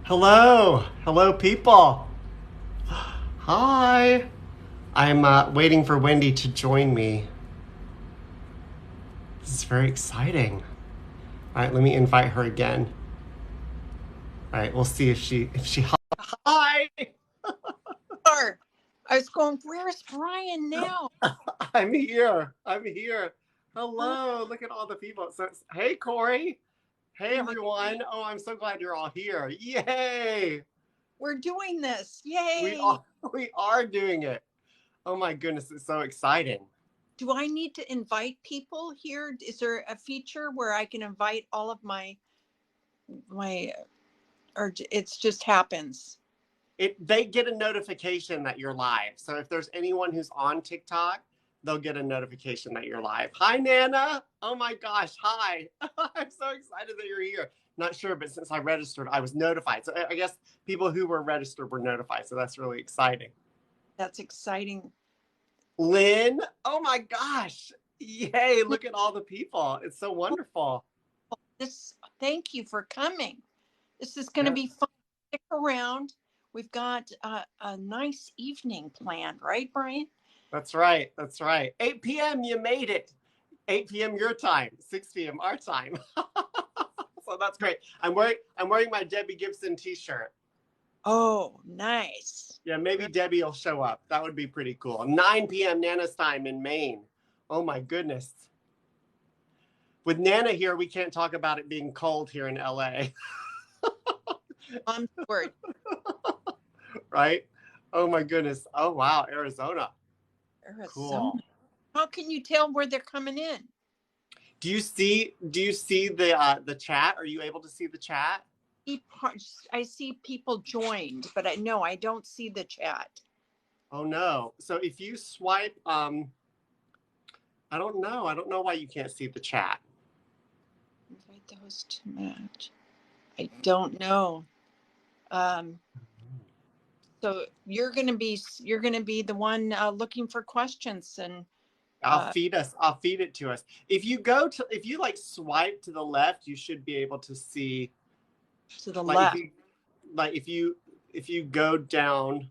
Hello, hello, people. Hi. I'm waiting for Wendy to join me. This is very exciting. All right, let me invite her again. All right, we'll see if she. Hi. Or I was going, where's Brian now? I'm here. I'm here. Hello. Look at all the people. So, hey, Corey. Hey, Oh my, everyone. Oh, I'm so glad you're all here. Yay. we're doing this. We Yay. are. We are doing it. Oh my goodness, it's so exciting. Do I need to invite people here? Is there a feature where I can invite all of my or it just happens? They get a notification that you're live. So if there's anyone who's on TikTok, they'll get a notification that you're live. Hi, Nana. Oh my gosh. Hi. I'm so excited that you're here. Not sure, but since I registered, I was notified. So I guess people who were registered were notified. So that's really exciting. That's exciting. Lynn. Oh my gosh. Yay. Look at all the people. It's so wonderful. Thank you for coming. This is going to Yeah. be fun. Stick around. We've got a nice evening planned, right, Brian? That's right. That's right. 8 p.m. You made it. 8 p.m. your time, 6 p.m. our time. So that's great. I'm wearing my Debbie Gibson t-shirt. Oh, nice. Yeah, maybe Debbie will show up. That would be pretty cool. 9 p.m. Nana's time in Maine. Oh my goodness. With Nana here, we can't talk about it being cold here in LA. I'm sorry. Right? Oh my goodness. Oh wow, Arizona. Arizona. Cool. How can you tell where they're coming in? Do you see the chat? Are you able to see the chat? I see people joined, but I don't see the chat. Oh no. So if you swipe I don't know. I don't know why you can't see the chat. Invite the host to match. I don't know. Um, so you're gonna be the one looking for questions, and I'll feed us. I'll feed it to us. If you like swipe to the left, you should be able to see. to the Like left. if you go down Down.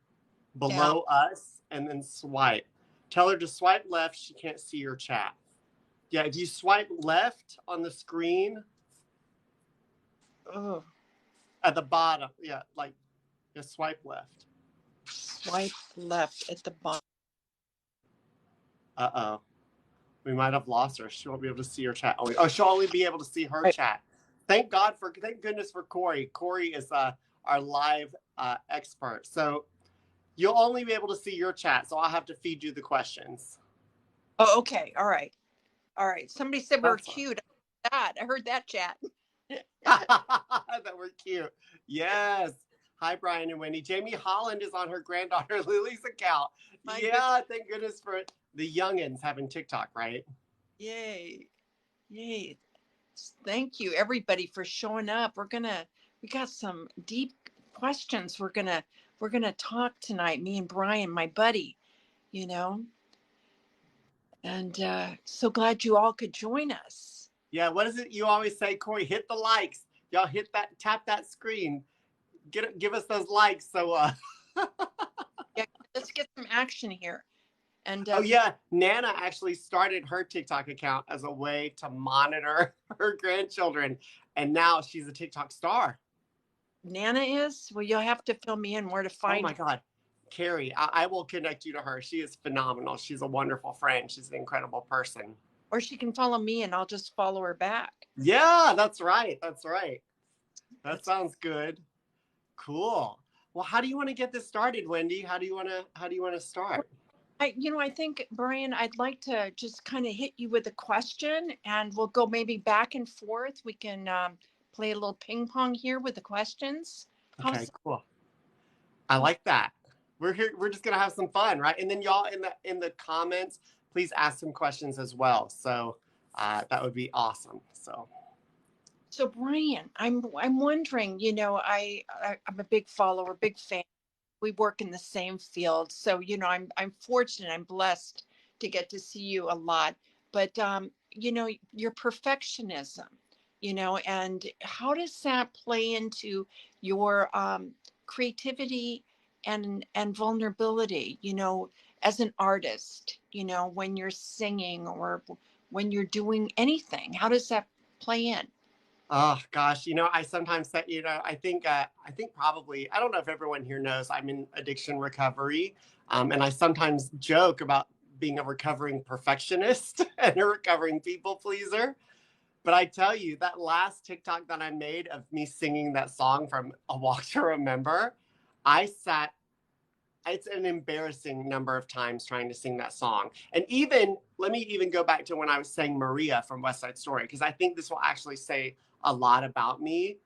below us and then swipe, tell her to swipe left. She can't see your chat. Yeah, if you swipe left on the screen Oh, at the bottom, yeah, like just swipe left. swipe left at the bottom. Uh-oh. We might have lost her. She won't be able to see your chat. Oh, she'll only be able to see her Right. chat. Thank goodness for Corey. Corey is our live expert. So you'll only be able to see your chat. So I'll have to feed you the questions. Oh, okay. All right. All right. Somebody said we were That's cute. I heard that chat. that we're cute. Yes. Hi, Brian and Wendy. Jamie Holland is on her granddaughter Lily's account. My Yeah, thank goodness for the youngins having TikTok, right? Yay. Yay. Thank you everybody for showing up. We got some deep questions. We're gonna talk tonight, me and Brian, my buddy, you know. And so glad you all could join us. Yeah, what is it you always say, Corey? Hit the likes. Y'all hit that, tap that screen. Give us those likes. So Yeah, let's get some action here. And oh yeah, Nana actually started her TikTok account as a way to monitor her grandchildren, and now she's a TikTok star. Nana is, well, you'll have to fill me in where to Oh find my her. God. Carrie, I will connect you to her. She is phenomenal. She's a wonderful friend. She's an incredible person. Or she can follow me and I'll just follow her back. Yeah, that's right. That's right. That That's sounds good. Cool. Well, how do you want to get this started, Wendy? How do you want to start? I think, Brian, I'd like to just kind of hit you with a question and we'll go maybe back and forth. We can play a little ping pong here with the questions. Okay, How's cool. I like that. We're here. We're just gonna have some fun, right? And then y'all in the comments, please ask some questions as well. So that would be awesome. So so, Brian? I'm wondering. I'm a big follower, big fan. We work in the same field, so I'm fortunate. I'm blessed to get to see you a lot. But your perfectionism. and how does that play into your creativity and vulnerability, as an artist, when you're singing or when you're doing anything? How does that play in? Oh gosh, I sometimes say, I think probably, I don't know if everyone here knows I'm in addiction recovery, and I sometimes joke about being a recovering perfectionist and a recovering people pleaser. But I tell you, that last TikTok that I made of me singing that song from A Walk to Remember, I sat, it's an embarrassing number of times trying to sing that song. And even, let me even go back to when I was saying Maria from West Side Story, because I think this will actually say a lot about me.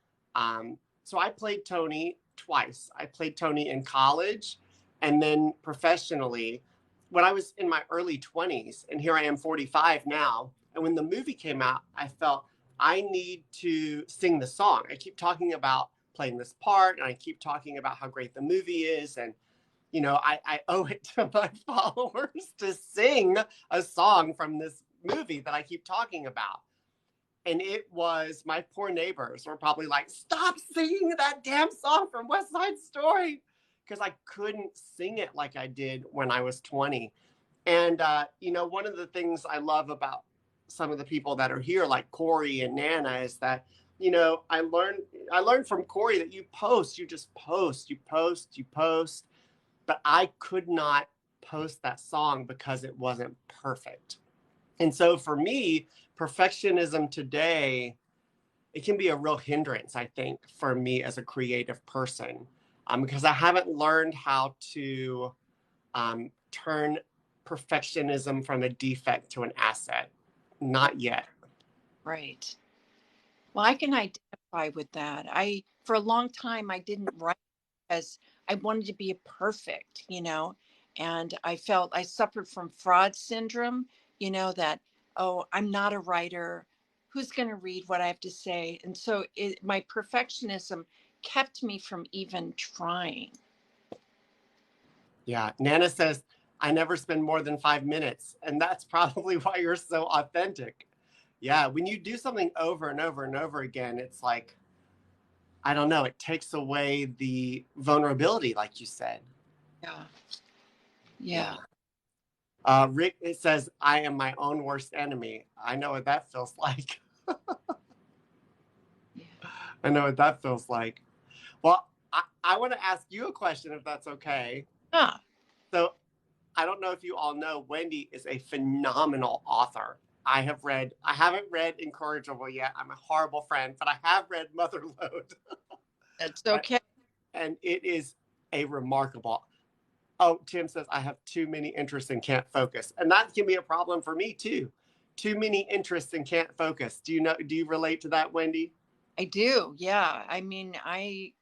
So I played Tony twice. I played Tony in college and then professionally when I was in my early 20s. And here I am, 45 now. And when the movie came out, I felt I need to sing the song. I keep talking about playing this part and I keep talking about how great the movie is. And I owe it to my followers to sing a song from this movie that I keep talking about. And it was, my poor neighbors were probably like, stop singing that damn song from West Side Story, because I couldn't sing it like I did when I was 20. And, one of the things I love about some of the people that are here, like Corey and Nana, is that, I learned from Corey that you just post, you post, but I could not post that song because it wasn't perfect. And so for me, perfectionism today, it can be a real hindrance, I think, for me as a creative person, because I haven't learned how to turn perfectionism from a defect to an asset. Not yet. Right. Well, I can identify with that. For a long time, I didn't write because I wanted to be perfect, and I suffered from fraud syndrome, that, oh, I'm not a writer. Who's going to read what I have to say? And so my perfectionism kept me from even trying. Yeah. Nana says, I never spend more than 5 minutes. And that's probably why you're so authentic. Yeah. When you do something over and over and over again, it's like, I don't know, it takes away the vulnerability, like you said. Yeah. Yeah. Yeah. Rick, it says, I am my own worst enemy. I know what that feels like. Yeah. I know what that feels like. Well, I want to ask you a question if that's okay. Huh. So I don't know if you all know, Wendy is a phenomenal author. I haven't read Incorrigible yet. I'm a horrible friend, but I have read Motherload. That's okay. And it is a remarkable. Oh, Tim says, I have too many interests and can't focus. And that can be a problem for me too. Too many interests and can't focus. Do you relate to that, Wendy? I do. Yeah. I mean, I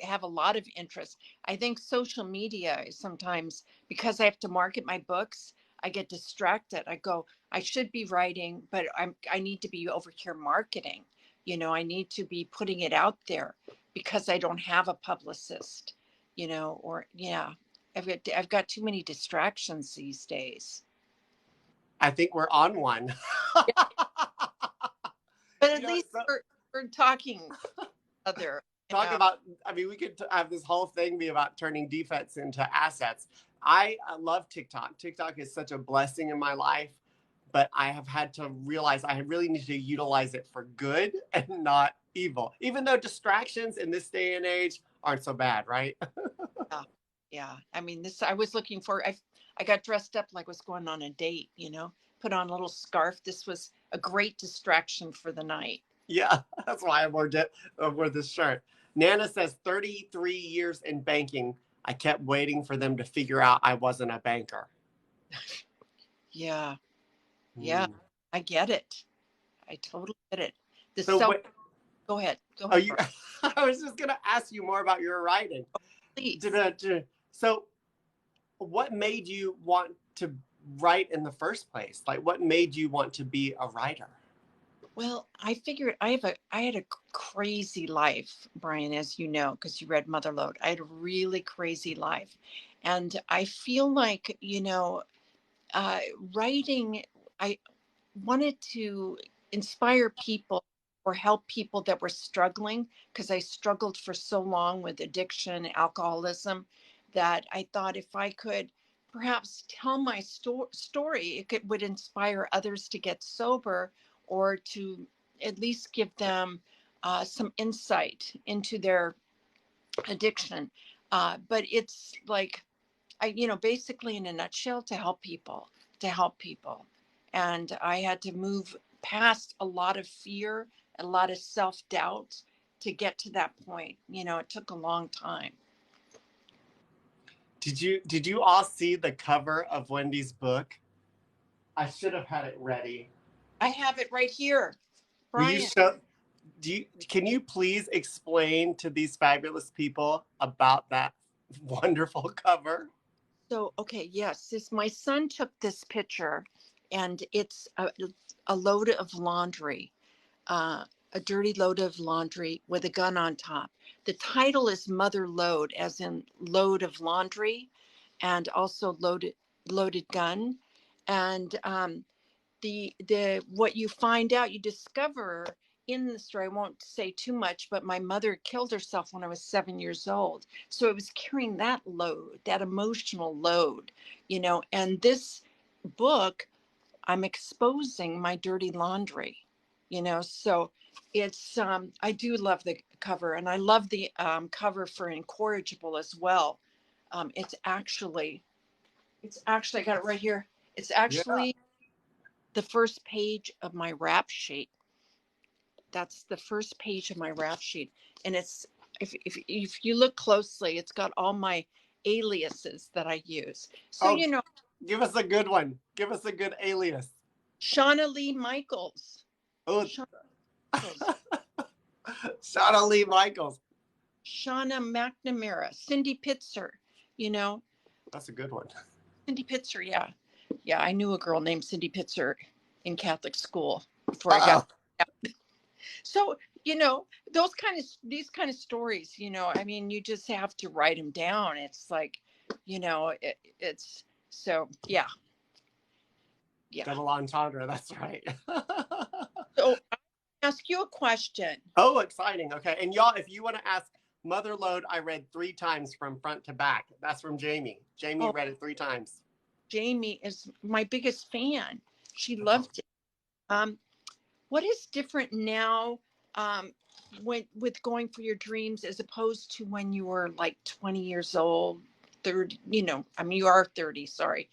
have a lot of interest. I think social media is sometimes, because I have to market my books, I get distracted. I go, I should be writing, but I need to be over here marketing. I need to be putting it out there because I don't have a publicist, or yeah. I've got too many distractions these days. I think we're on one. But you at know, least so, we're talking other, talk about, I mean, we could have this whole thing be about turning defects into assets. I love TikTok. TikTok is such a blessing in my life, but I have had to realize I really need to utilize it for good and not evil, even though distractions in this day and age aren't so bad, right? Yeah. Yeah. I mean, I was looking for, I got dressed up like I was going on a date, put on a little scarf. This was a great distraction for the night. Yeah, that's why I wore this shirt. Nana says 33 years in banking. I kept waiting for them to figure out I wasn't a banker. Yeah. Yeah. Hmm. I get it. I totally get it. The So self, what? go ahead. Go Oh, ahead, Brian. I was just gonna ask you more about your writing. Please. So, what made you want to write in the first place? Like, what made you want to be a writer? Well, I figured I had a crazy life, Brian, as you know, because you read Motherload. I had a really crazy life. And I feel like, uh, writing, I wanted to inspire people or help people that were struggling, because I struggled for so long with addiction, alcoholism, that I thought if I could perhaps tell my story, would inspire others to get sober, or to at least give them some insight into their addiction. But it's like, basically in a nutshell, to help people. And I had to move past a lot of fear, a lot of self-doubt to get to that point. It took a long time. Did you all see the cover of Wendy's book? I should have had it ready. I have it right here. Will you Brian. can you please explain to these fabulous people about that wonderful cover? So, okay, yes, my son took this picture, and it's a load of laundry, a dirty load of laundry with a gun on top. The title is Mother Load, as in load of laundry, and also loaded gun. And the what you find out, you discover in the story, I won't say too much, but my mother killed herself when I was 7 years old. So I was carrying that load, that emotional load, and this book, I'm exposing my dirty laundry, so it's, I do love the cover, and I love the cover for Incorrigible as well. It's actually, I got it right here. It's Yeah. actually the first page of my rap sheet. That's the first page of my rap sheet. And it's, if you look closely, it's got all my aliases that I use. So, Oh, give us a good one. Give us a good alias. Shauna Lee Michaels. Oh, Shauna Michaels. Shauna Lee Michaels. Shauna McNamara. Cindy Pitzer. That's a good one. Cindy Pitzer, yeah. Yeah, I knew a girl named Cindy Pitzer in Catholic school before I got. So, these kind of stories, I mean, you just have to write them down. It's like, it's so, yeah. Yeah. Double entendre. That's right. So I'll ask you a question. Oh, exciting. Okay. And y'all, if you want to ask Mother Load, I read 3 times from front to back. That's from Jamie. Jamie read it 3 times. Jamie is my biggest fan. She loved it. What is different now, with going for your dreams, as opposed to when you were like 20 years old, 30, I mean, you are 30, sorry.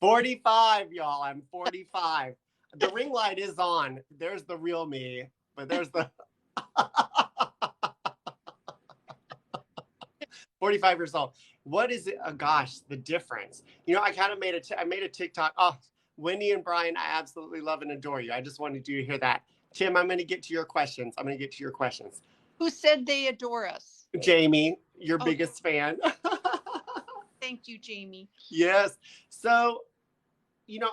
45, y'all. I'm 45. The ring light is on. There's the real me, but there's the 45 years old. What is it? Oh, gosh, the difference. I kind of made a TikTok. Oh, Wendy and Brian, I absolutely love and adore you. I just wanted you to hear that. Tim, I'm going to get to your questions. Who said they adore us? Jamie, your biggest fan. Thank you, Jamie. Yes. So,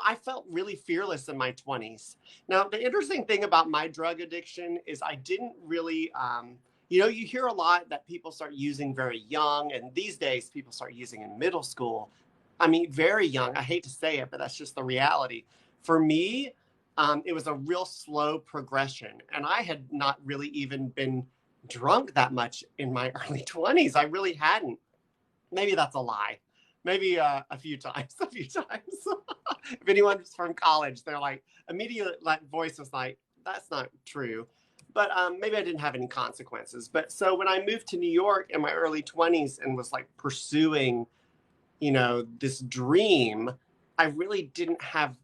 I felt really fearless in my 20s. Now, the interesting thing about my drug addiction is I didn't really, you hear a lot that people start using very young, and these days people start using in middle school. I mean, very young. I hate to say it, but that's just the reality. For me, it was a real slow progression, and I had not really even been drunk that much in my early 20s. I really hadn't. Maybe that's a lie. Maybe a few times. If anyone's from college, they're like, immediate voice was like, that's not true. But maybe I didn't have any consequences. But so when I moved to New York in my early 20s and was like pursuing, this dream, I really didn't have,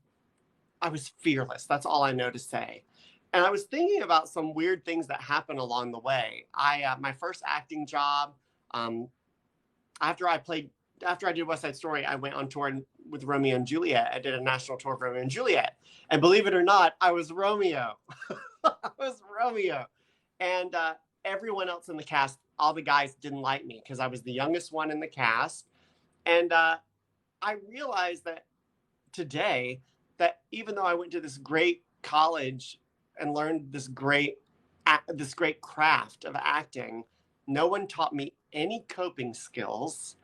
I was fearless. That's all I know to say. And I was thinking about some weird things that happened along the way. My first acting job, after I did West Side Story, I went on tour with Romeo and Juliet. I did a national tour of Romeo and Juliet. And believe it or not, I was Romeo. I was Romeo. And everyone else in the cast, all the guys didn't like me because I was the youngest one in the cast. And I realized that today, that even though I went to this great college and learned this great craft of acting, no one taught me any coping skills.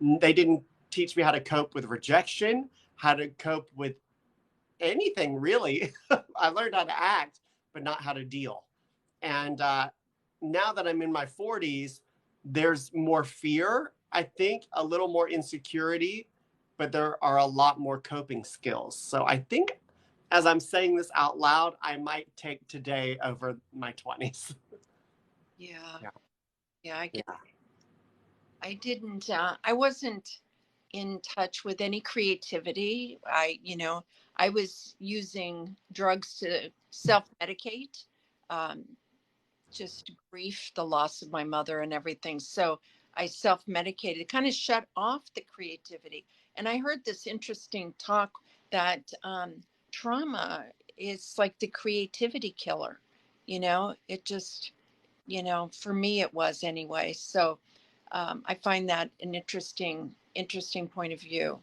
They didn't teach me how to cope with rejection, how to cope with anything, really. I learned how to act, but not how to deal. And now that I'm in my 40s, there's more fear, I think, a little more insecurity, but there are a lot more coping skills. So I think as I'm saying this out loud, I might take today over my 20s. Yeah. Yeah. Yeah. I get, Yeah. I wasn't in touch with any creativity. I was using drugs to self-medicate, um, just grief, the loss of my mother and everything. So I self-medicated, kind of shut off the creativity. And I heard this interesting talk that trauma is like the creativity killer. It just, for me it was anyway. So I find that an interesting point of view.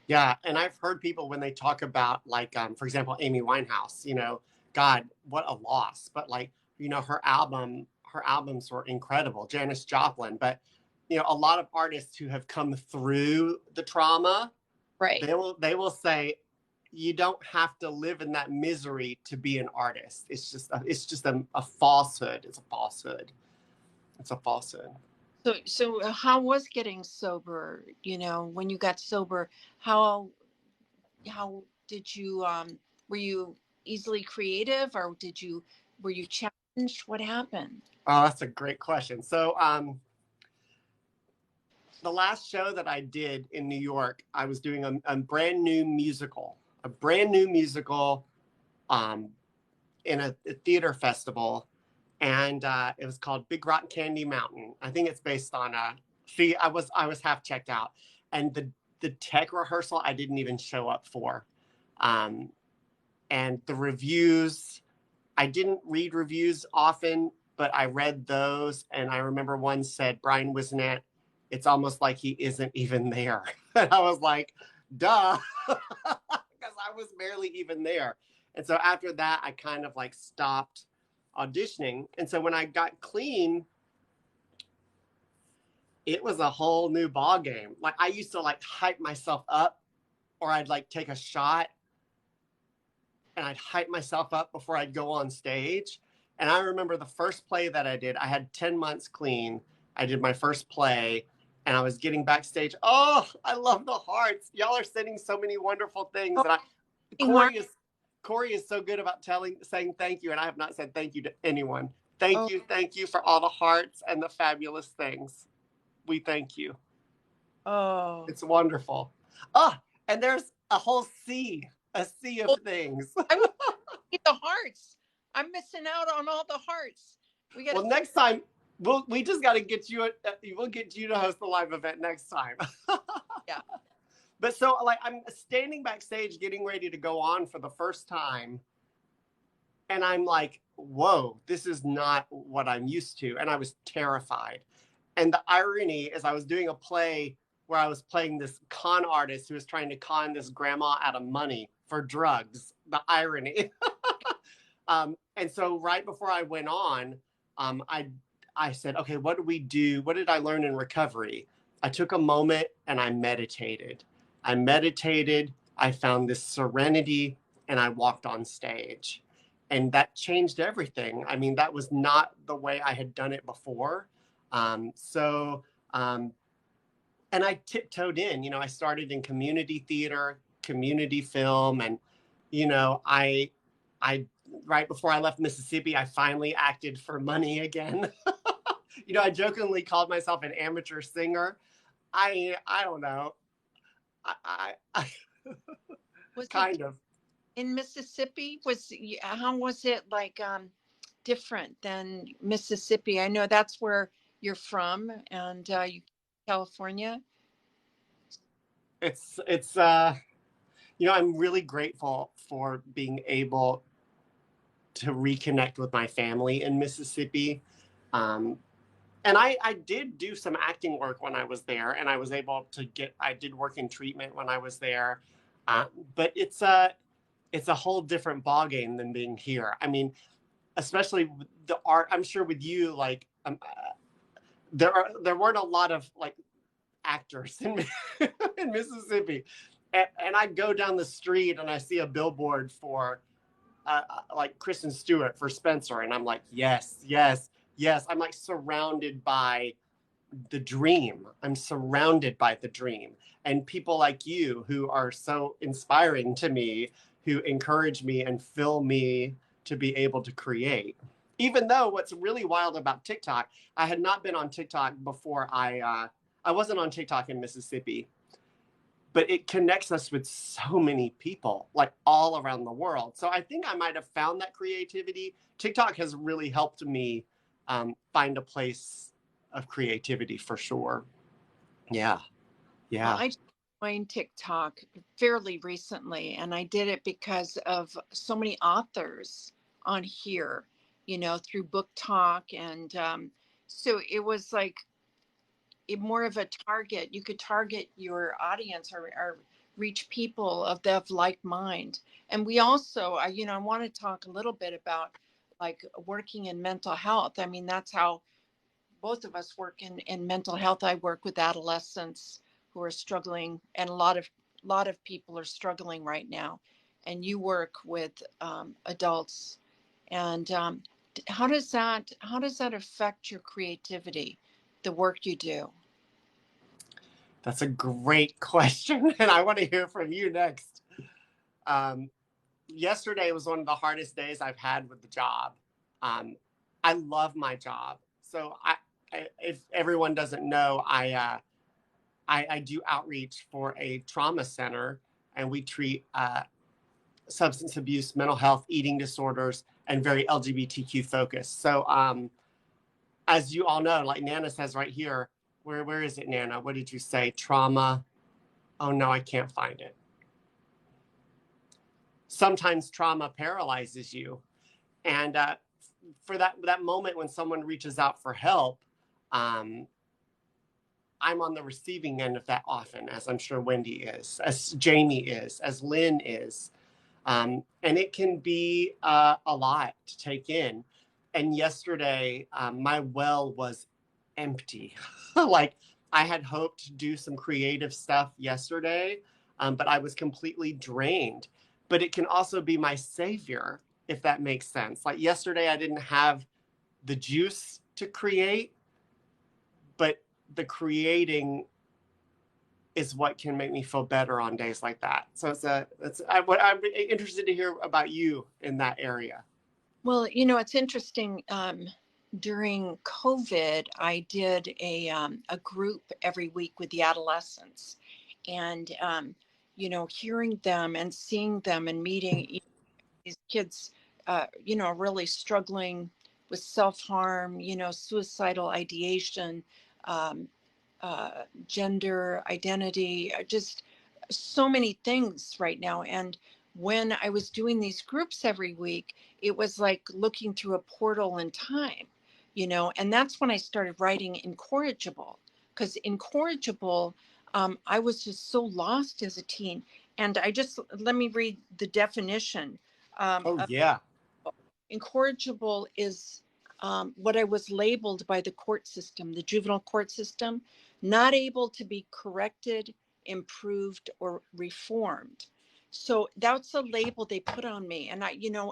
Yeah, and I've heard people when they talk about like, for example, Amy Winehouse. God, what a loss. But like, her albums were incredible. Janis Joplin, but a lot of artists who have come through the trauma, Right. they will say, you don't have to live in that misery to be an artist. It's just a falsehood. It's a falsehood. It's a falsehood. So how was getting sober? When you got sober, how did you were you easily creative, or were you challenged? What happened? Oh, that's a great question. So, the last show that I did in New York, I was doing a brand new musical, um, in a theater festival, and it was called Big Rock Candy Mountain. I think it's based on See, I was half checked out, and the tech rehearsal I didn't even show up for, um, and the reviews. I didn't read reviews often, but I read those, and I remember one said Brian Whisenant, it's almost like he isn't even there. And I was like, duh, because I was barely even there. And so after that, I kind of like stopped auditioning. And so when I got clean, it was a whole new ball game. Like I used to like hype myself up, or I'd like take a shot and I'd hype myself up before I'd go on stage. And I remember the first play that I did, I had 10 months clean. I did my first play and I was getting backstage. Oh, I love the hearts. Y'all are sending so many wonderful things. Oh, And Corey is so good about saying thank you. And I have not said thank you to anyone. oh, Thank you for all the hearts and the fabulous things. We thank you. oh. It's wonderful. Oh, and there's a sea of things. I want to see the hearts. I'm missing out on all the hearts. We got Well, next time we just got to get you. We'll get you to host the live event next time. Yeah. But so like I'm standing backstage getting ready to go on for the first time, and I'm like, whoa, this is not what I'm used to, and I was terrified. And the irony is, I was doing a play where I was playing this con artist who was trying to con this grandma out of money for drugs. The irony. And so right before I went on, I said, okay, what do we do? What did I learn in recovery? I took a moment and I meditated. I found this serenity, and I walked on stage. And that changed everything. I mean, that was not the way I had done it before. And I tiptoed in. I started in community theater, community film, and I right before I left Mississippi, I finally acted for money again. I jokingly called myself an amateur singer. I don't know. I Was kind it of. in Mississippi? How was it like different than Mississippi? I know that's where you're from, and California. It's I'm really grateful for being able to reconnect with my family in Mississippi. Um, and I did do some acting work when I was there, and I was able to I did work in treatment when I was there. But it's a whole different ballgame than being here. I mean, especially with the art, I'm sure with you, like, there weren't a lot of like actors in Mississippi. And I go down the street and I see a billboard for like Kristen Stewart for Spencer. And I'm like, yes, yes, yes. I'm like surrounded by the dream. I'm surrounded by the dream. And people like you who are so inspiring to me, who encourage me and fill me to be able to create. Even though what's really wild about TikTok, I had not been on TikTok before I wasn't on TikTok in Mississippi, but it connects us with so many people like all around the world. So I think I might have found that creativity. TikTok has really helped me find a place of creativity for sure. Yeah. Well, Yeah. I joined TikTok fairly recently, and I did it because of so many authors on here, through book talk. And so it was like more of a target. You could target your audience, or reach people of like mind. And we also, I want to talk a little bit about like working in mental health. I mean, that's how both of us work in mental health. I work with adolescents who are struggling, and a lot of people are struggling right now. And you work with adults. And how does that affect your creativity, the work you do? That's a great question. And I want to hear from you next. Um, Yesterday was one of the hardest days I've had with the job. Um, I love my job. So if everyone doesn't know, I do outreach for a trauma center, and we treat substance abuse, mental health, eating disorders, and very LGBTQ focused. So as you all know, like Nana says right here, where is it, Nana? What did you say? Trauma. Oh no, I can't find it. Sometimes trauma paralyzes you, and for that moment when someone reaches out for help, um, I'm on the receiving end of that often, as I'm sure Wendy is, as Jamie is, as Lynn is. And it can be a lot to take in. And yesterday, my well was empty. Like I had hoped to do some creative stuff yesterday, but I was completely drained. But it can also be my savior, if that makes sense. Like yesterday, I didn't have the juice to create, but the creating is what can make me feel better on days like that. So I'm interested to hear about you in that area. Well, it's interesting. During COVID, I did a group every week with the adolescents, and hearing them and seeing them and meeting these kids, really struggling with self-harm, suicidal ideation, um, gender identity, just so many things right now. And when I was doing these groups every week, it was like looking through a portal in time, and that's when I started writing Incorrigible, because Incorrigible, I was just so lost as a teen. And let me read the definition. Oh yeah. Incorrigible is what I was labeled by the court system, the juvenile court system, not able to be corrected, improved, or reformed. So that's a label they put on me. And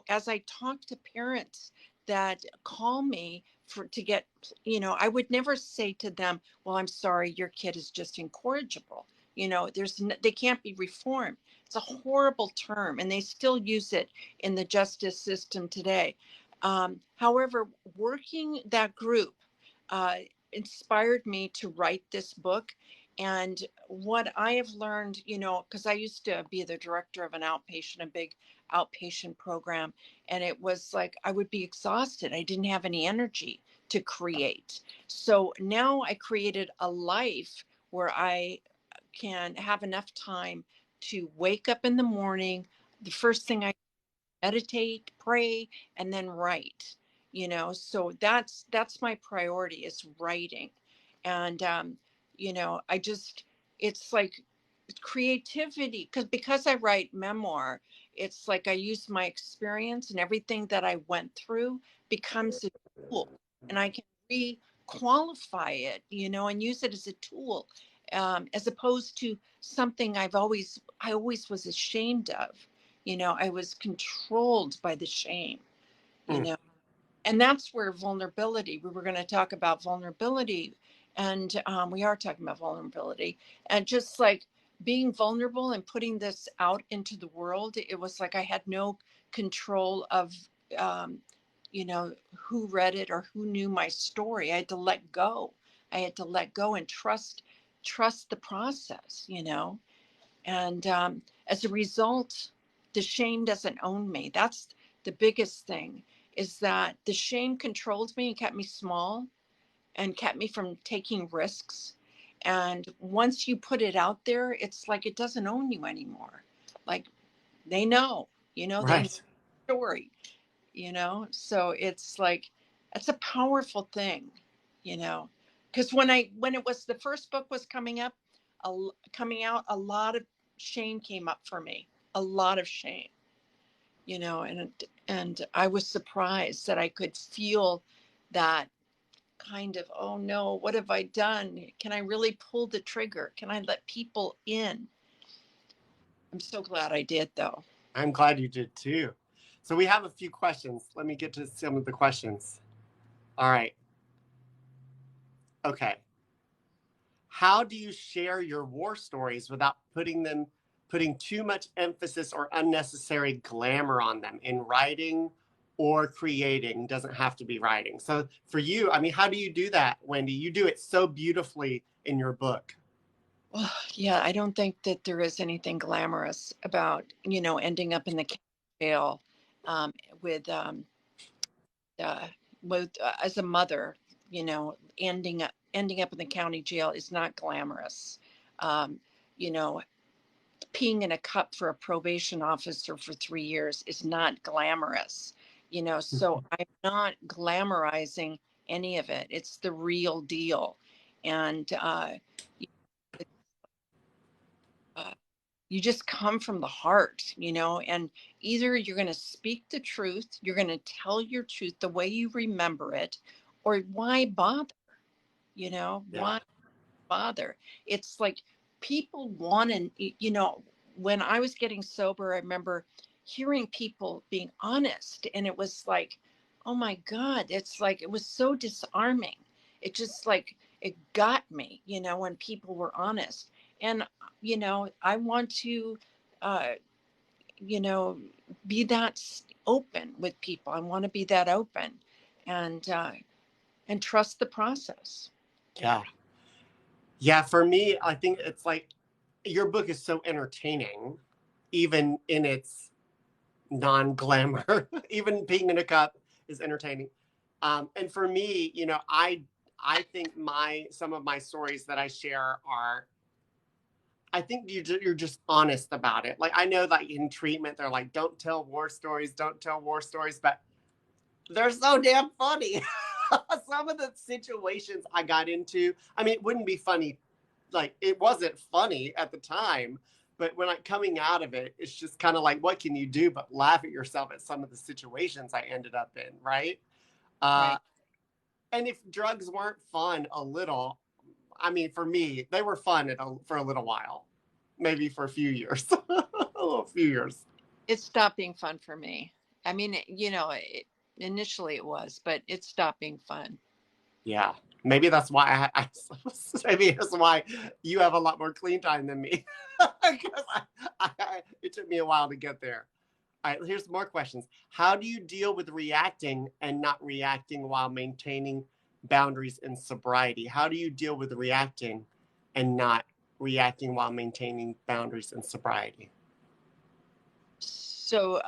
as I talk to parents that call me to get, I would never say to them, well, I'm sorry, your kid is just incorrigible. They can't be reformed. It's a horrible term, and they still use it in the justice system today. However, working that group uh, inspired me to write this book. And what I have learned, because I used to be the director of a big outpatient program, and it was like I would be exhausted. I didn't have any energy to create. So now I created a life where I can have enough time to wake up in the morning. The first thing I meditate, pray, and then write. So that's my priority, is writing. And I just, it's like creativity, because I write memoir. It's like I use my experience, and everything that I went through becomes a tool, and I can re-qualify it, and use it as a tool, as opposed to something I always was ashamed of. I was controlled by the shame, you Mm. know, and that's where vulnerability, we were going to talk about vulnerability. And we are talking about vulnerability, and just like being vulnerable and putting this out into the world, it was like I had no control of, um, who read it or who knew my story. I had to let go. I had to let go and trust the process, and as a result, the shame doesn't own me. That's the biggest thing, is that the shame controlled me and kept me small and kept me from taking risks. And once you put it out there, it's like it doesn't own you anymore. Like they know, they know Right. the story, So it's like it's a powerful thing, you know. Because when it was the first book was coming out, a lot of shame came up for me. A lot of shame, and I was surprised that I could feel that kind of, oh no, what have I done? Can I really pull the trigger? Can I let people in? I'm so glad I did, though. I'm glad you did too. So we have a few questions. Let me get to some of the questions. All right. Okay. How do you share your war stories without putting too much emphasis or unnecessary glamour on them in writing or creating? Doesn't have to be writing. So for you, I mean, how do you do that, Wendy? You do it so beautifully in your book. Well, yeah, I don't think that there is anything glamorous about, ending up in the jail, um, with, uh, as a mother, ending up in the county jail is not glamorous. Um, you know, peeing in a cup for a probation officer for 3 years is not glamorous, so I'm not glamorizing any of it. It's the real deal. And uh, you just come from the heart, and either you're going to speak the truth, you're going to tell your truth the way you remember it, or why bother? Yeah. Why bother? It's like people want to, when I was getting sober, I remember hearing people being honest, and it was like, oh my God, it's like, it was so disarming. It just like, it got me, when people were honest. And, I want to, uh, you know, be that open with people. I want to be that open, and, trust the process. Yeah. Yeah. For me, I think it's like your book is so entertaining, even in its non-glamour. Even peeing in a cup is entertaining. And for me, I think my some of my stories that I share are, I think you're just honest about it. Like I know that in treatment they're like, don't tell war stories, don't tell war stories, but they're so damn funny. Some of the situations I got into, I mean, it wouldn't be funny, like it wasn't funny at the time, but when I'm coming out of it, it's just kind of like, what can you do but laugh at yourself at some of the situations I ended up in, right? Uh, Right. and if drugs weren't fun a little, I mean, for me, they were fun for a little while, maybe for a few years, a few years. It stopped being fun for me. I mean, initially it was, but it stopped being fun. Yeah, maybe that's why maybe that's why you have a lot more clean time than me, because it took me a while to get there. All right, here's more questions. How do you deal with reacting and not reacting while maintaining boundaries in sobriety? How do you deal with reacting and not reacting while maintaining boundaries in sobriety? So,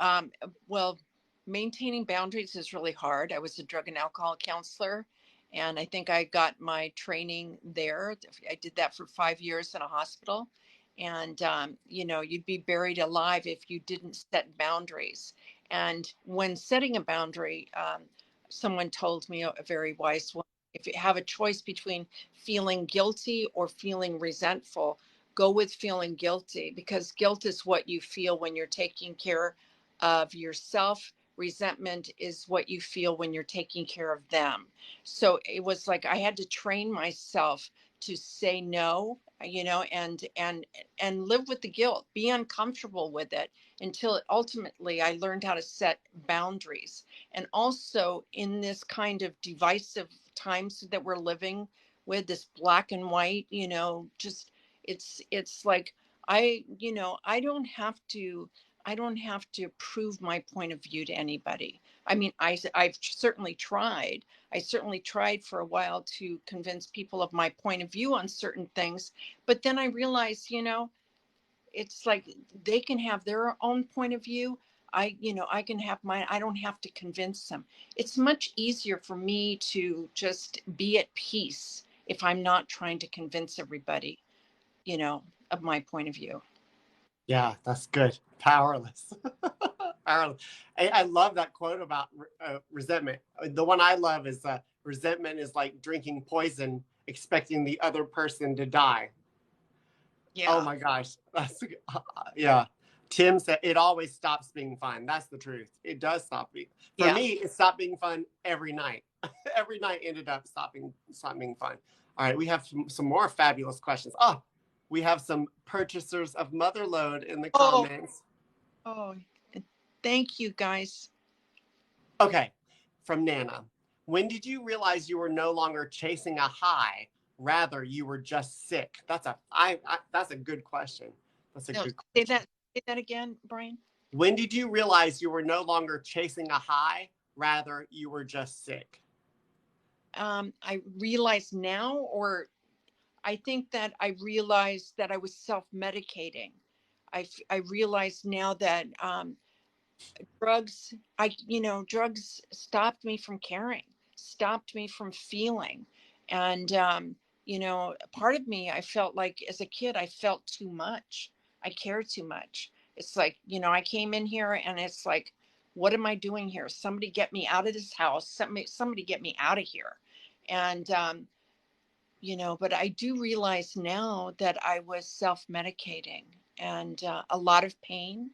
well, maintaining boundaries is really hard. I was a drug and alcohol counselor, and I think I got my training there. I did that for 5 years in a hospital. And, you'd be buried alive if you didn't set boundaries. And when setting a boundary, someone told me, a very wise one, if you have a choice between feeling guilty or feeling resentful, go with feeling guilty, because guilt is what you feel when you're taking care of yourself. Resentment is what you feel when you're taking care of them. So it was like I had to train myself to say no, and live with the guilt, be uncomfortable with it until ultimately I learned how to set boundaries. And also in this kind of divisive times that we're living with, this black and white, just it's like I don't have to prove my point of view to anybody. I mean, I've certainly tried. I certainly tried for a while to convince people of my point of view on certain things, but then I realized, it's like they can have their own point of view. I can have mine. I don't have to convince them. It's much easier for me to just be at peace if I'm not trying to convince everybody, you know, of my point of view. Yeah, that's good. Powerless. Powerless. I love that quote about resentment. The one I love is resentment is like drinking poison, expecting the other person to die. Oh Yeah. my gosh. That's yeah. Tim said it always stops being fun. That's the truth. It does stop being. For Yeah. me, it stopped being fun every night. Every night ended up stopping being fun. All right, we have some more fabulous questions. Oh, we have some purchasers of Motherload in the Oh, comments. oh, thank you guys. Okay, from Nana. When did you realize you were no longer chasing a high, rather you were just sick? That's a good question. That's a No, good say question. that say that again, Brian. When did you realize you were no longer chasing a high, rather you were just sick? I realize now, or I think that I realized that I was self-medicating. I realize now that drugs stopped me from caring, stopped me from feeling. And, part of me, I felt like as a kid, I felt too much. I cared too much. It's like, I came in here and it's like, what am I doing here? Somebody get me out of this house. Somebody get me out of here. And, but I do realize now that I was self medicating and a lot of pain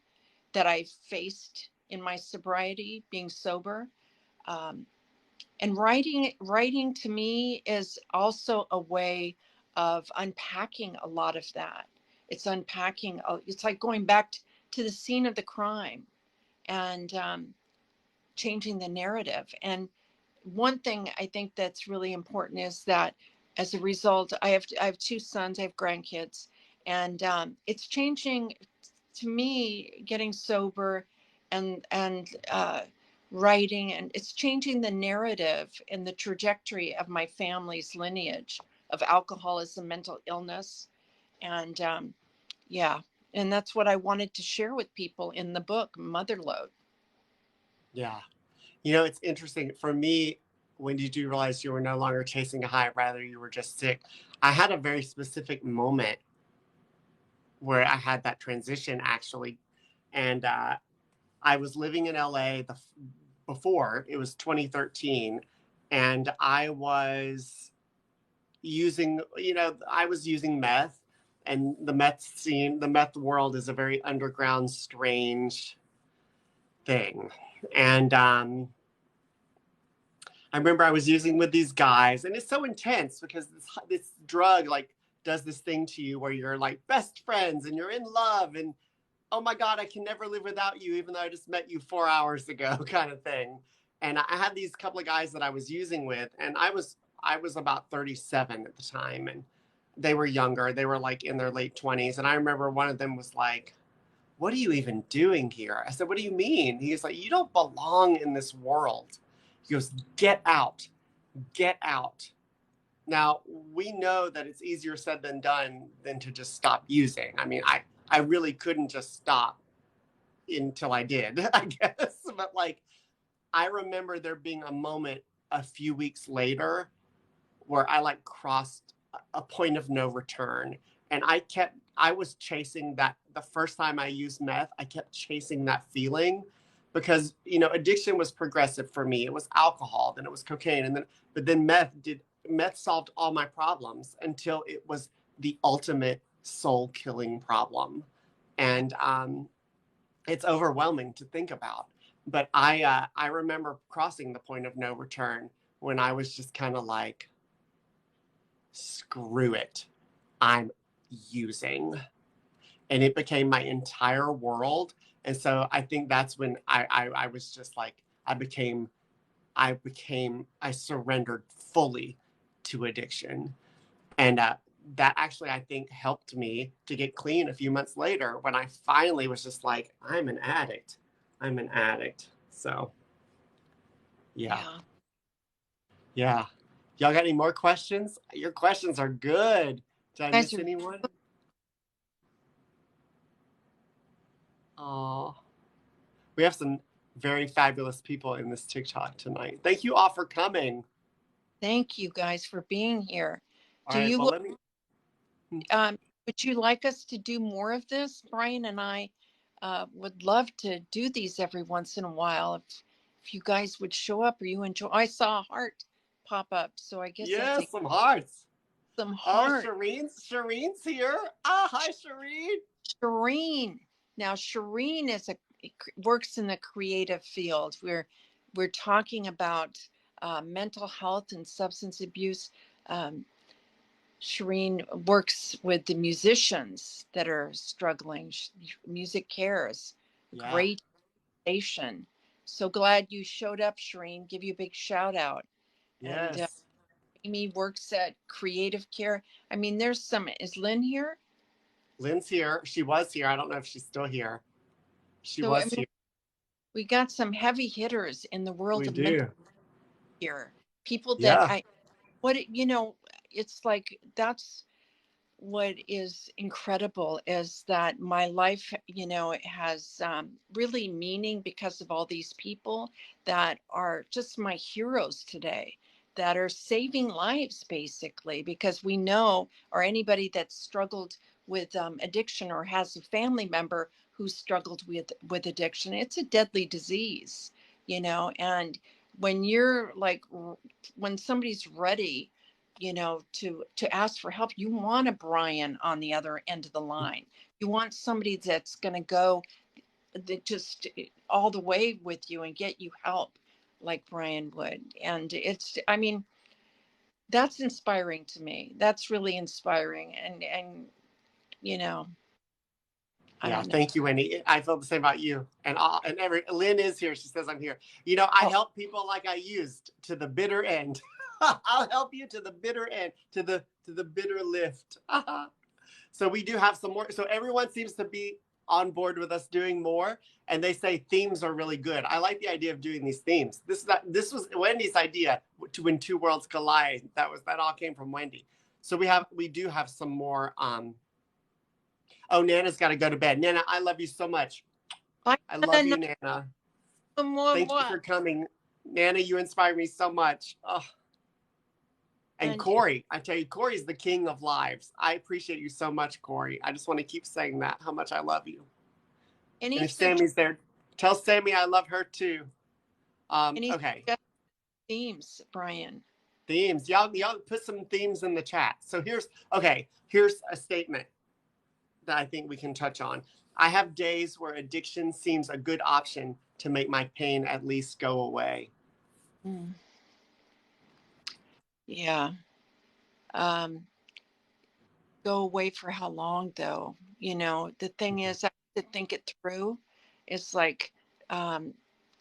that I faced in my sobriety, being sober. Um, and writing to me is also a way of unpacking a lot of that. It's unpacking, it's like going back to the scene of the crime and changing the narrative. And one thing I think that's really important is that as a result, I have two sons, I have grandkids, and it's changing to me getting sober and writing, and it's changing the narrative and the trajectory of my family's lineage of alcoholism, mental illness, and yeah, and that's what I wanted to share with people in the book Motherload. Yeah. It's interesting. For me, when did you realize you were no longer chasing a high, rather you were just sick? I had a very specific moment where I had that transition actually. And I was living in LA before, it was 2013. And I was using meth. And the meth scene, the meth world is a very underground, strange thing. And I remember I was using with these guys, and it's so intense because this drug like does this thing to you where you're like best friends and you're in love, and oh my God, I can never live without you, even though I just met you 4 hours ago, kind of thing. And I had these couple of guys that I was using with, and I was about 37 at the time, and they were younger. They were like in their late 20s, and I remember one of them was like, "What are you even doing here?" I said, "What do you mean?" He's like, "You don't belong in this world." He goes, "Get out, get out." Now, we know that it's easier said than done than to just stop using. I mean, I really couldn't just stop until I did, I guess. But like, I remember there being a moment a few weeks later where I like crossed a point of no return. And I was chasing that the first time I used meth, I kept chasing that feeling because, addiction was progressive for me. It was alcohol, then it was cocaine. But then meth solved all my problems until it was the ultimate soul killing problem. And it's overwhelming to think about. But I remember crossing the point of no return when I was just kind of like, screw it. I'm using, and it became my entire world. And so I think that's when I was just like, I surrendered fully to addiction. And that actually, I think, helped me to get clean a few months later when I finally was just like, I'm an addict. I'm an addict. So, yeah. Yeah. Yeah. Y'all got any more questions? Your questions are good. Did I Guys miss are anyone? Oh, we have some very fabulous people in this TikTok tonight. Thank you all for coming. Thank you guys for being here. All Do right. Well, you let me. would you like us to do more of this? Brian and I would love to do these every once in a while. If you guys would show up or you enjoy. I saw a heart pop up, so I guess that's Yeah, some hearts. some Oh, heart. Shireen's here. Ah, hi, Shireen. Shireen. Now Shireen works in the creative field. We're talking about mental health and substance abuse. Um, Shireen works with the musicians that are struggling. Music Cares, Yeah. great station. So glad you showed up, Shireen. Give you a big shout out. And Yes. Amy works at Creative Care. I mean, there's some. Is Lynn here? Lynn's here. She was here. I don't know if she's still here. She So I was mean, here. we got some heavy hitters in the world We of mental do. here. People that Yeah. it's like that's what is incredible is that my life, it has really meaning because of all these people that are just my heroes today, that are saving lives basically, because we know, or anybody that's struggled with addiction or has a family member who struggled with addiction, it's a deadly disease, and when you're like, when somebody's ready, to ask for help, you want a Brian on the other end of the line. You want somebody that's going to go that just all the way with you and get you help like Brian would. And I mean, that's inspiring to me. That's really inspiring. And you know, I Yeah. don't know. Thank you, Wendy. I feel the same about you. And every Lynn is here. She says I'm here. I Oh, help people like I used to the bitter end. I'll help you to the bitter end, to the bitter lift. So we do have some more. So everyone seems to be on board with us doing more, and they say themes are really good. I like the idea of doing these themes. This was Wendy's idea to when two worlds collide. That all came from Wendy. So we do have some more. Oh, Nana's got to go to bed. Nana, I love you so much. bye. I love you, Nana. Thank you What? for coming, Nana. You inspire me so much. Oh. And And Corey, I tell you, Corey's the king of lives. I appreciate you so much, Corey. I just want to keep saying that, how much I love you. And any if Sammy's there, tell Sammy I love her too. any Okay. themes, Brian? Themes. Y'all put some themes in the chat. So here's a statement that I think we can touch on. I have days where addiction seems a good option to make my pain at least go away. Mm, yeah. Um, go away for how long though? The thing is, I have to think it through. It's like, um,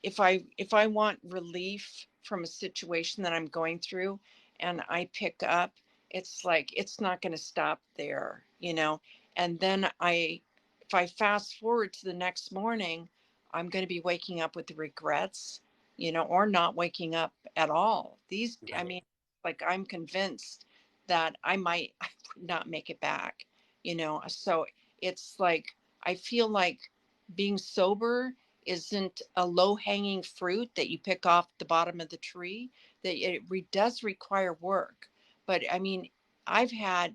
if I want relief from a situation that I'm going through and I pick up, it's like it's not going to stop there. And then if I fast forward to the next morning, I'm going to be waking up with regrets, or not waking up at all. I Right. mean, like I'm convinced that I might not make it back, so it's like I feel like being sober isn't a low-hanging fruit that you pick off the bottom of the tree, that does require work. But I mean, I've had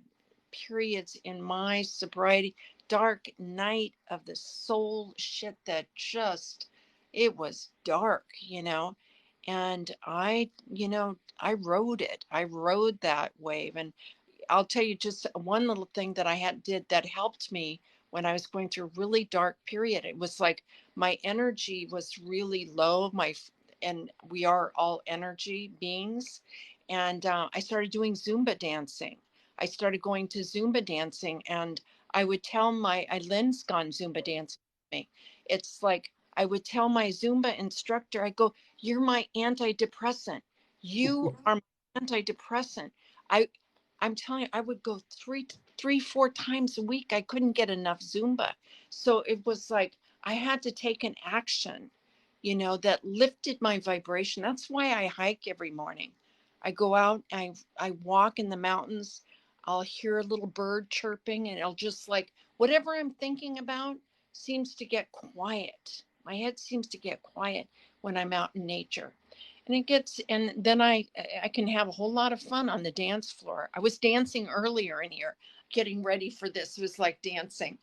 periods in my sobriety, dark night of the soul shit, that just, it was dark, and I rode it. I rode that wave. And I'll tell you just one little thing that did that helped me when I was going through a really dark period. It was like my energy was really low. And we are all energy beings. And I started doing Zumba dancing. I started going to Zumba dancing, and I would tell Lynn's gone Zumba dancing with me. It's like, I would tell my Zumba instructor, I go, you're my antidepressant. You are my antidepressant. I, I'm telling you, I would go four times a week. I couldn't get enough Zumba. So it was like, I had to take an action, that lifted my vibration. That's why I hike every morning. I go out, I walk in the mountains. I'll hear a little bird chirping, and it'll just like, whatever I'm thinking about seems to get quiet. My head seems to get quiet when I'm out in nature. And then I can have a whole lot of fun on the dance floor. I was dancing earlier in here, getting ready for this. It was like dancing.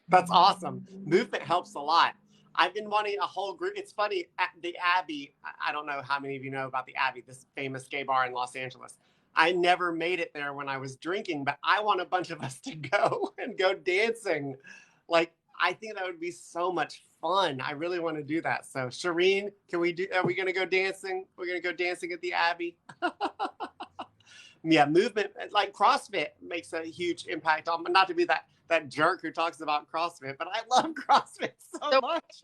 That's awesome. Movement helps a lot. I've been wanting a whole group. It's funny, at the Abbey, I don't know how many of you know about the Abbey, this famous gay bar in Los Angeles. I never made it there when I was drinking, but I want a bunch of us to go and go dancing. Like, I think that would be so much fun. I really want to do that. So, Shireen, are we going to go dancing? We're going to go dancing at the Abbey. Yeah, movement, like CrossFit makes a huge impact on, not to be that jerk who talks about CrossFit, but I love CrossFit so much.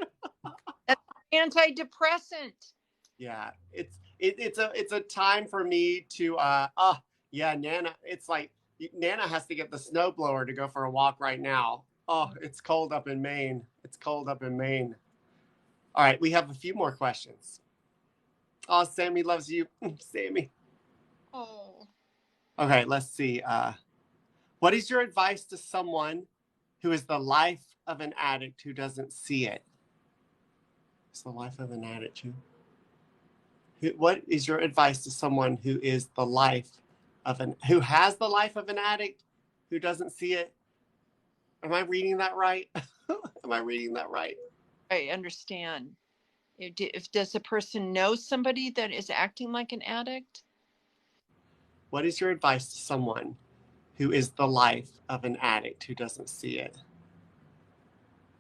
That's antidepressant. Yeah, it's a time for me to yeah, Nana, it's like Nana has to get the snowblower to go for a walk right now. Oh, it's cold up in Maine. It's cold up in Maine. All right, we have a few more questions. Oh, Sammy loves you. Sammy. Oh. Okay, let's see. What is your advice to someone who is the life of an addict who doesn't see it? It's the life of an addict what is your advice to someone who is the life of who has the life of an addict who doesn't see it? Am I reading that right? Am I reading that right? I understand. If does a person know somebody that is acting like an addict? What is your advice to someone who is the life of an addict who doesn't see it?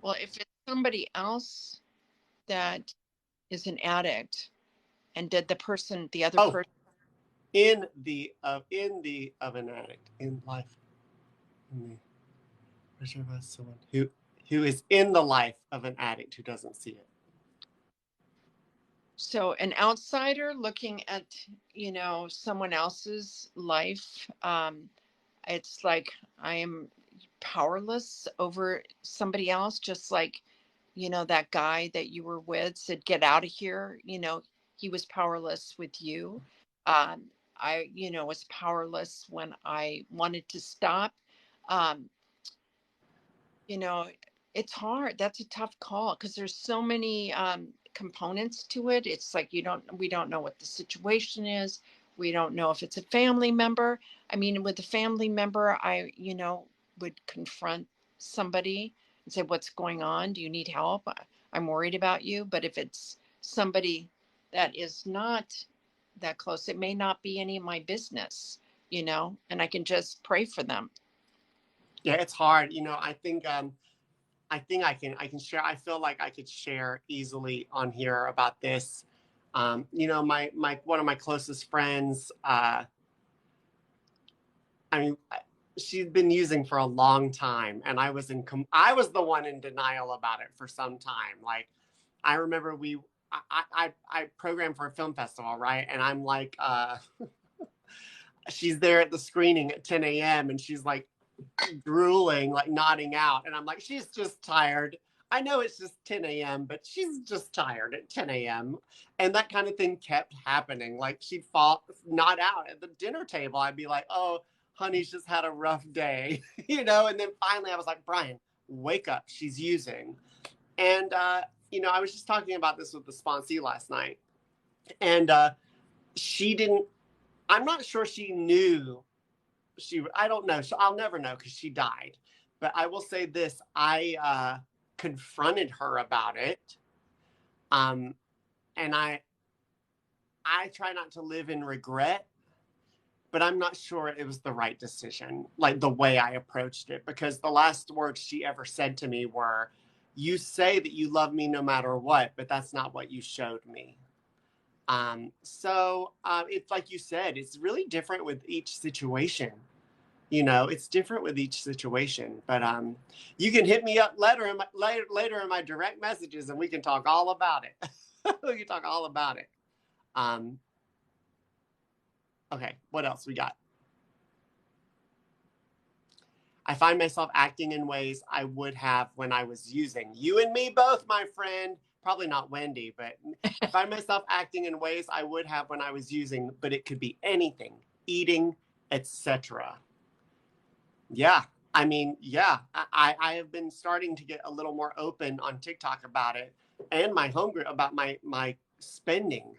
Well, if it's somebody else that is an addict, and did the other person? In the of an addict, in life. What's your advice to someone who is in the life of an addict who doesn't see it? So an outsider looking at, someone else's life, it's like I am powerless over somebody else, just like, that guy that you were with said, get out of here. He was powerless with you. I, was powerless when I wanted to stop. Um, it's hard. That's a tough call because there's so many components to it. It's like we don't know what the situation is. We don't know if it's a family member. I mean, with a family member, I, would confront somebody and say, what's going on? Do you need help? I'm worried about you. But if it's somebody that is not that close, it may not be any of my business, and I can just pray for them. Yeah, it's hard. I think I can share. I feel like I could share easily on here about this. My one of my closest friends. She's been using for a long time, and I was the one in denial about it for some time. Like, I remember I programmed for a film festival, right? And I'm like, she's there at the screening at 10 a.m. and she's like drooling, like nodding out. And I'm like, she's just tired. I know it's just 10 a.m., but she's just tired at 10 a.m. And that kind of thing kept happening. Like, she'd nod out at the dinner table. I'd be like, oh, honey's just had a rough day, And then finally I was like, Brian, wake up. She's using. And, I was just talking about this with the sponsee last night. And I'm not sure she knew I don't know. I'll never know because she died. But I will say this. I confronted her about it. And I try not to live in regret, but I'm not sure it was the right decision, like the way I approached it, because the last words she ever said to me were, you say that you love me no matter what, but that's not what you showed me. So it's like you said, it's really different with each situation. You know, it's different with each situation. But you can hit me up later in my direct messages, and we can talk all about it. We can talk all about it. Um, okay, what else we got? I find myself acting in ways I would have when I was using. You and me both, my friend. Probably not Wendy, but I find myself acting in ways I would have when I was using, but it could be anything, eating, etc. Yeah. I mean, yeah, I have been starting to get a little more open on TikTok about it and my home group about my spending.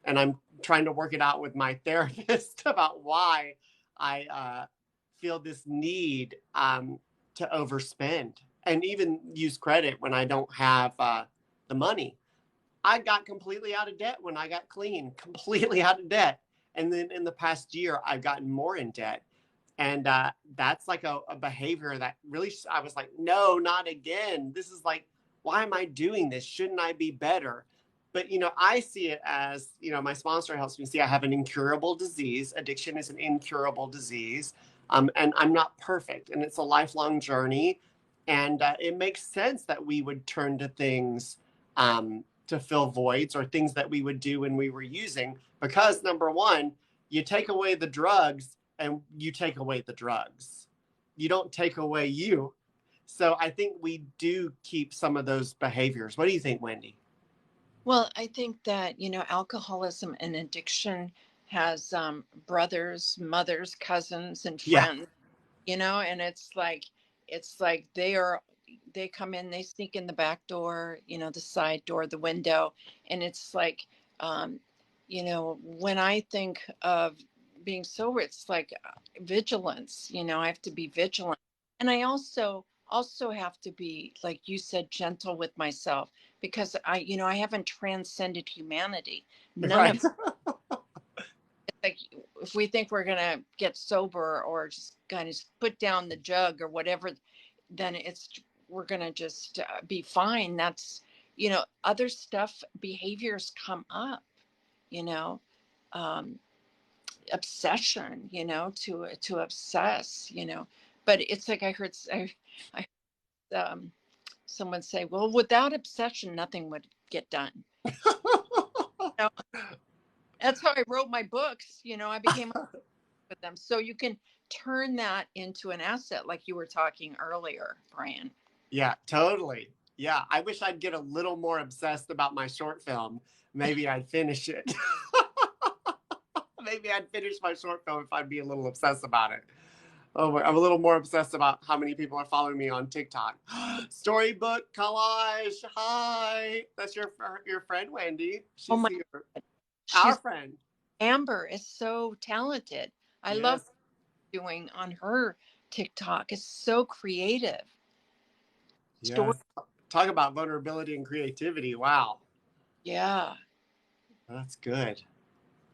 And I'm trying to work it out with my therapist about why I feel this need to overspend and even use credit when I don't have the money. I got completely out of debt when I got clean, completely out of debt. And then in the past year, I've gotten more in debt. And that's like a behavior that really, I was like, no, not again. This is like, why am I doing this? Shouldn't I be better? But, you know, I see it as, you know, my sponsor helps me see I have an incurable disease. Addiction is an incurable disease. And I'm not perfect. And it's a lifelong journey. And it makes sense that we would turn to things to fill voids or things that we would do when we were using. Because number one, you take away the drugs and you take away the drugs. You don't take away you. So I think we do keep some of those behaviors. What do you think, Wendy? Well, I think that, alcoholism and addiction has brothers, mothers, cousins, and Yeah. friends, and it's like they come in, they sneak in the back door, the side door, the window. And it's like, um, when I think of being sober, it's like vigilance, I have to be vigilant. And I also have to be, like you said, gentle with myself, because I haven't transcended humanity. None of Right. like, if we think we're gonna get sober or just kind of put down the jug or whatever, then we're gonna just be fine. That's other stuff, behaviors come up, you know, um, obsession, to obsess, but it's like I someone say, well, without obsession, nothing would get done. You know, that's how I wrote my books. I became with them. So you can turn that into an asset, like you were talking earlier, Brian. Yeah, totally. Yeah, I wish I'd get a little more obsessed about my short film. Maybe I'd finish it. Maybe I'd finish my short film if I'd be a little obsessed about it. Oh, I'm a little more obsessed about how many people are following me on TikTok. Storybook collage. Hi, that's your friend Wendy. Oh She's my, our she's friend. Amber is so talented. I love Yes, doing on her TikTok. It's so creative. Story, yes. Talk about vulnerability and creativity. Wow, yeah. that's good.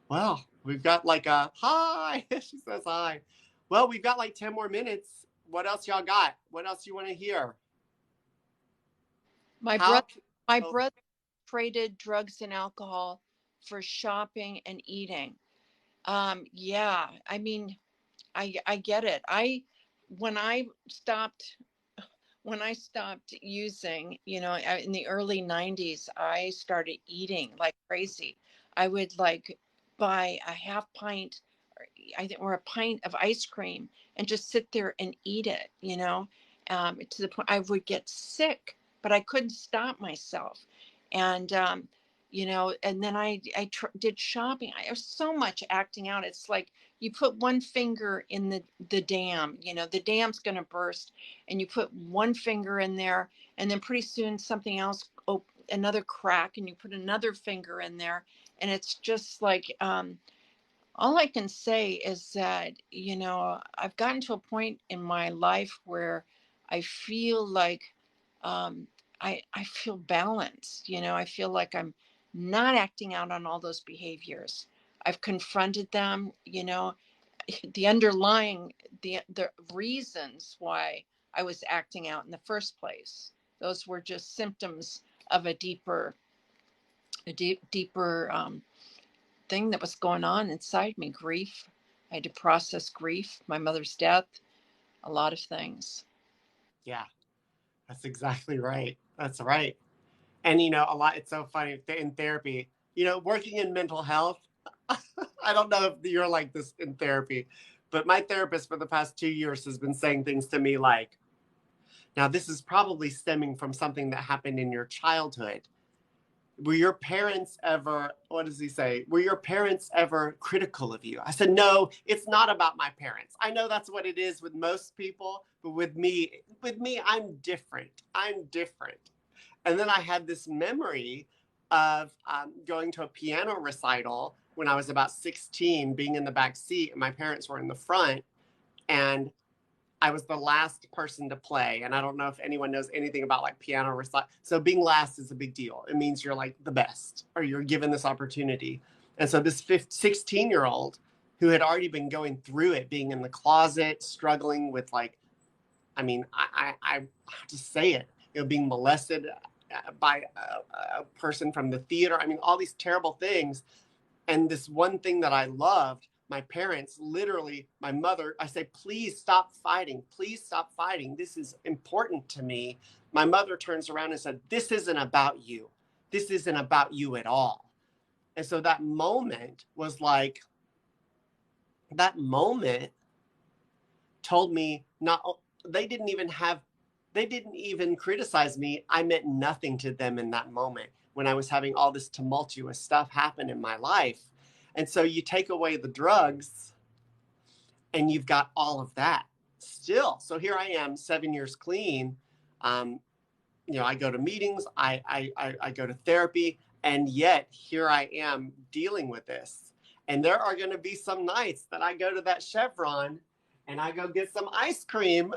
Well, we've got like a hi. She says hi. Well, we've got like 10 more minutes. What else y'all got? What else you want to hear? My How? brother, my Oh, brother traded drugs and alcohol for shopping and eating. Yeah, I mean, I get it. When I stopped when I stopped using, in the early 90s, I started eating like crazy. I would like buy a half pint or a pint of ice cream and just sit there and eat it, to the point I would get sick, but I couldn't stop myself. And, and then did shopping. I was so much acting out. It's like you put one finger in the dam, the dam's going to burst, and you put one finger in there, and then pretty soon something else, another crack, and you put another finger in there. And it's just like, all I can say is that, I've gotten to a point in my life where I feel like, um, I feel balanced. I feel like I'm not acting out on all those behaviors. I've confronted them, the underlying, the reasons why I was acting out in the first place. Those were just symptoms of a deeper thing that was going on inside me, grief, I had to process grief, my mother's death, a lot of things. Yeah, that's exactly right. That's right. And, you know, a lot, it's so funny in therapy, you know, working in mental health. I don't know if you're like this in therapy, but my therapist for the past 2 years has been saying things to me like, now this is probably stemming from something that happened in your childhood. Were your parents ever, what does he say? Were your parents ever critical of you? I said, no, it's not about my parents. I know that's what it is with most people, but with me, I'm different. I'm different. And then I had this memory of going to a piano recital when I was about 16, being in the back seat, and my parents were in the front. And I was the last person to play. And I don't know if anyone knows anything about like piano recital. So being last is a big deal. It means you're like the best or you're given this opportunity. And so this 16-year-old who had already been going through it, being in the closet, struggling with like, I mean, I have to say it, you know, being molested by a person from the theater. I mean, all these terrible things. And this one thing that I loved, my parents, literally, my mother, I say, please stop fighting. Please stop fighting. This is important to me. My mother turns around and said, this isn't about you. This isn't about you at all. And so that moment was like, that moment told me not, they didn't even criticize me. I meant nothing to them in that moment when I was having all this tumultuous stuff happen in my life. And so you take away the drugs and you've got all of that still. So here I am, 7 years clean. You know, I go to meetings, I go to therapy, and yet here I am dealing with this. And there are going to be some nights that I go to that Chevron and I go get some ice cream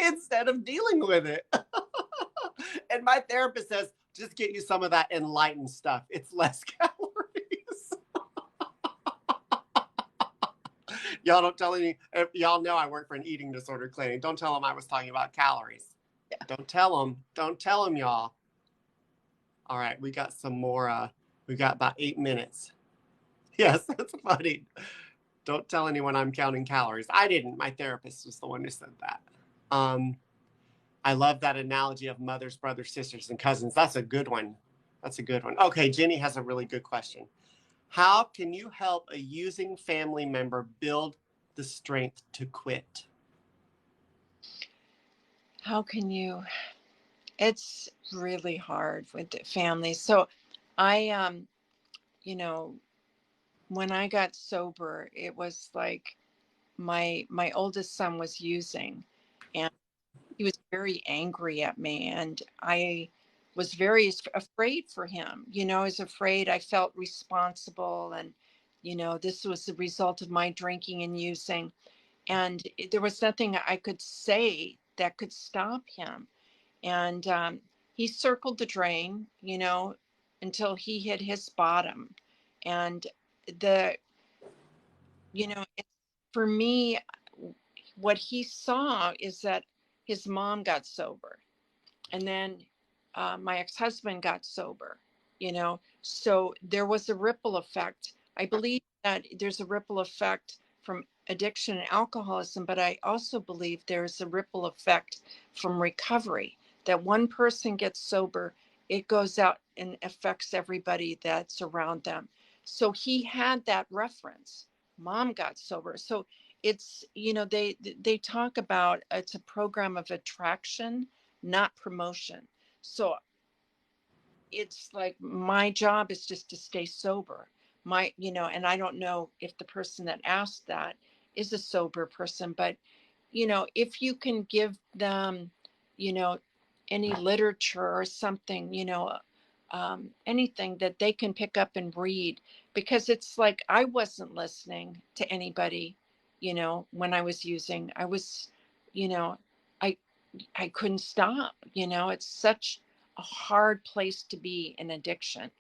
instead of dealing with it. And my therapist says, just get you some of that enlightened stuff. It's less calories. Y'all don't tell any, y'all know I work for an eating disorder clinic. Don't tell them I was talking about calories. Yeah. Don't tell them. Don't tell them, y'all. All right, we got some more. We got about 8 minutes. Yes, that's funny. Don't tell anyone I'm counting calories. I didn't. My therapist was the one who said that. I love that analogy of mothers, brothers, sisters, and cousins. That's a good one. That's a good one. Okay, Jenny has a really good question. How can you help a using family member build the strength to quit? How can you? It's really hard with the families. So I, you know, when I got sober, it was like my oldest son was using, and he was very angry at me, and I was very afraid for him. You know, I was afraid. I felt responsible, and this was the result of my drinking and using, and there was nothing I could say that could stop him. And he circled the drain, until he hit his bottom. And the it, for me, what he saw is that his mom got sober, and then my ex-husband got sober. So there was a ripple effect. I believe that there's a ripple effect from addiction and alcoholism, but I also believe there's a ripple effect from recovery, that one person gets sober, it goes out and affects everybody that's around them. So he had that reference. Mom got sober. So it's, they talk about, it's a program of attraction, not promotion. So it's like my job is just to stay sober. And I don't know if the person that asked that is a sober person, but if you can give them, you know, any literature or something, anything that they can pick up and read, because it's like I wasn't listening to anybody, when I was using. I was, you know, I I couldn't stop. It's such a hard place to be in addiction.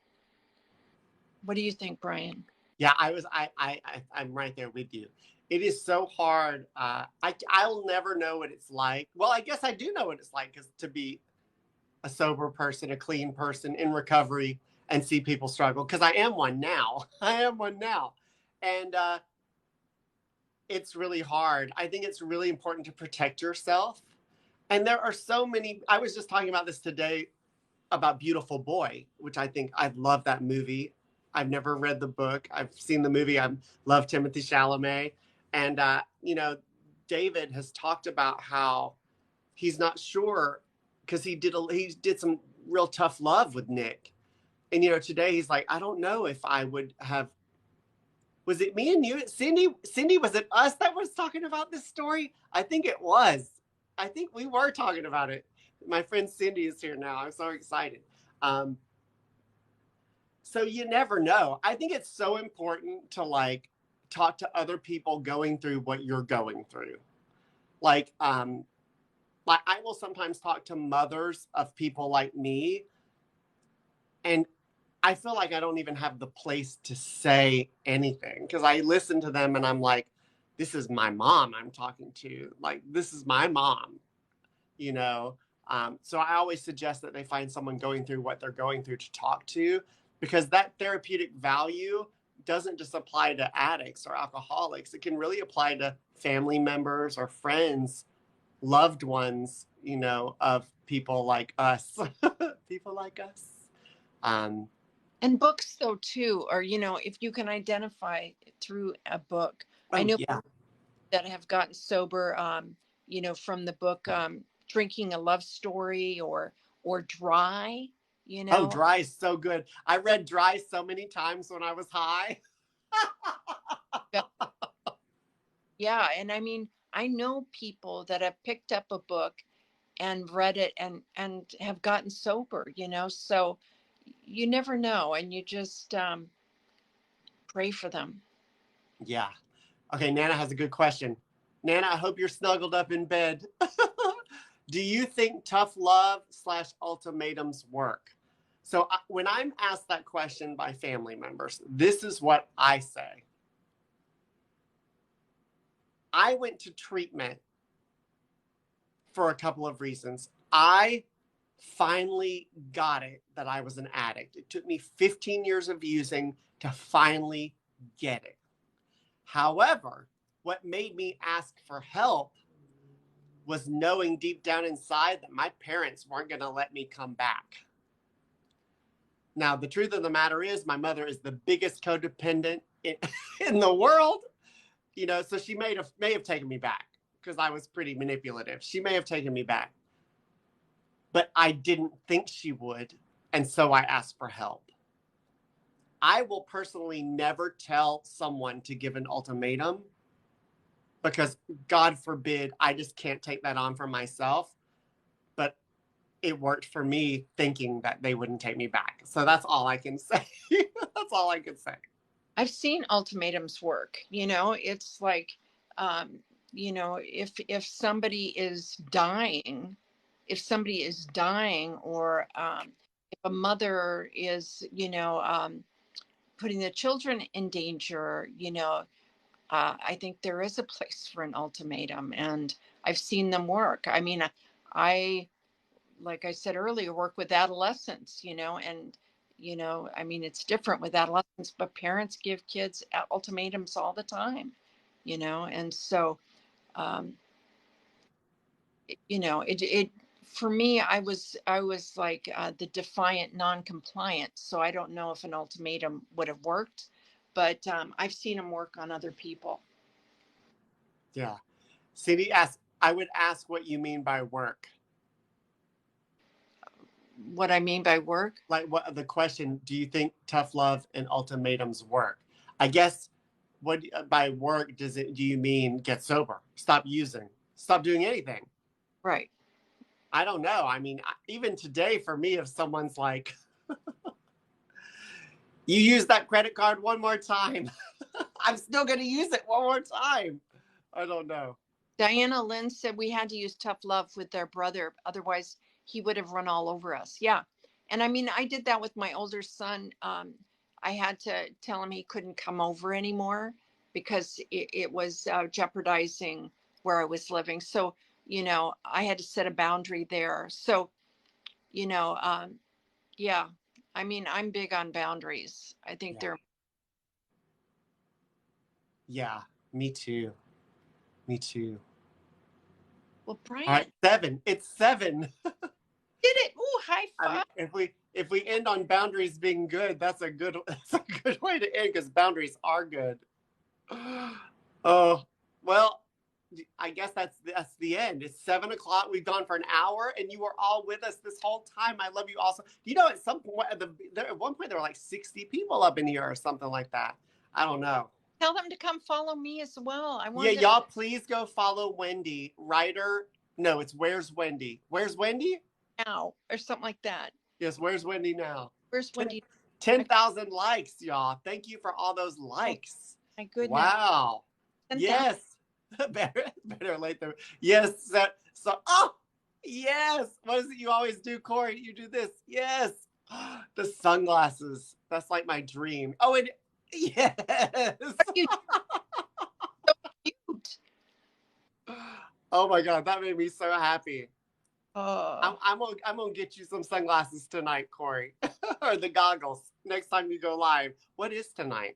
What do you think, Brian? Yeah, I'm right there with you. It is so hard. I'll never know what it's like. Well, I guess I do know what it's like, because to be a sober person, a clean person in recovery, and see people struggle, because I am one now. I am one now. And it's really hard. I think it's really important to protect yourself. And there are so many. I was just talking about this today about Beautiful Boy, which I love that movie. I've never read the book. I've seen the movie. I love Timothy Chalamet. And, David has talked about how he's not sure because he did some real tough love with Nick. And, today he's like, I don't know if I would have. Was it me and you? Cindy, was it us that was talking about this story? I think it was. I think we were talking about it. My friend Cindy is here now. I'm so excited. Um, so you never know. I think it's so important to like talk to other people going through what you're going through. Like, like I will sometimes talk to mothers of people like me, and I feel like I don't even have the place to say anything because I listen to them and I'm like, this is my mom I'm talking to. Like, this is my mom, you know? So I always suggest that they find someone going through what they're going through to talk to, because that therapeutic value doesn't just apply to addicts or alcoholics. It can really apply to family members or friends, loved ones, of people like us, people like us. Um, And books, though, too, or, if you can identify through a book. I oh know yeah. that have gotten sober, from the book, Drinking a Love Story, or Dry, you Oh, know. Dry is so good. I read Dry so many times when I was high. Yeah. And I mean, I know people that have picked up a book and read it and have gotten sober, so you never know. And you just pray for them. Yeah. Okay, Nana has a good question. Nana, I hope you're snuggled up in bed. Do you think tough love / ultimatums work? So when I'm asked that question by family members, this is what I say. I went to treatment for a couple of reasons. I finally got it that I was an addict. It took me 15 years of using to finally get it. However, what made me ask for help was knowing deep down inside that my parents weren't going to let me come back. Now, the truth of the matter is, my mother is the biggest codependent in the world, so she may have taken me back because I was pretty manipulative. She may have taken me back, but I didn't think she would, and so I asked for help. I will personally never tell someone to give an ultimatum because, God forbid, I just can't take that on for myself. But it worked for me thinking that they wouldn't take me back. So that's all I can say. That's all I can say. I've seen ultimatums work. It's like, if somebody is dying, or if a mother is, putting the children in danger, I think there is a place for an ultimatum, and I've seen them work. I mean, I, like I said earlier, work with adolescents, and, I mean, it's different with adolescents, but parents give kids ultimatums all the time, and so, um, it, for me, I was like the defiant non-compliant. So I don't know if an ultimatum would have worked, but I've seen them work on other people. Yeah. Cindy asked, I would ask what you mean by work. What I mean by work? Like, what the question, do you think tough love and ultimatums work? I guess what by work do you mean get sober, stop using, stop doing anything? Right. I don't know. I mean, even today for me, if someone's like, you use that credit card one more time, I'm still going to use it one more time. I don't know. Diana Lynn said we had to use tough love with their brother, otherwise he would have run all over us. Yeah. And I mean, I did that with my older son. I had to tell him he couldn't come over anymore because it was jeopardizing where I was living. So, I had to set a boundary there. So, you know, um, yeah, I mean, I'm big on boundaries. I think Yeah. they're Yeah, me too. Me too. Well, Brian, All right, 7. It's 7. did it. Ooh, high I mean, five. if we end on boundaries being good, that's a good way to end because boundaries are good. Oh, well, I guess that's the end. It's 7 o'clock. We've gone for an hour, and you were all with us this whole time. I love you also. You know, at some point, at one point, there were like 60 people up in here or something like that. I don't know. Tell them to come follow me as well. I Yeah, want to y'all, please go follow Wendy. Writer. No, it's Where's Wendy? Where's Wendy? now or something like that. Yes, Where's Wendy now? Where's Wendy? 10,000 likes, y'all. Thank you for all those likes. Oh, my goodness. Wow. 10,000. Yes. better late than yes. So oh yes. What is it you always do, Corey? You do this. Yes. The sunglasses. That's like my dream. Oh, and yes. You so cute. Oh my God, that made me so happy. Oh, I'm gonna get you some sunglasses tonight, Corey, or the goggles next time you go live. What is tonight?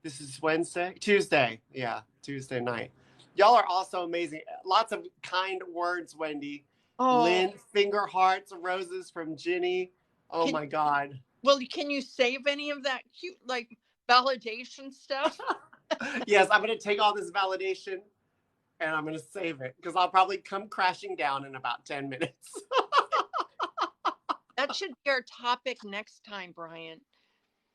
This is Wednesday, Tuesday. Yeah, Tuesday night. Y'all are also amazing. Lots of kind words, Wendy. oh. Lynn, finger hearts, roses from Ginny. Oh my God. Well, can you save any of that cute like validation stuff? Yes, I'm gonna take all this validation and I'm gonna save it because I'll probably come crashing down in about 10 minutes. That should be our topic next time, Brian.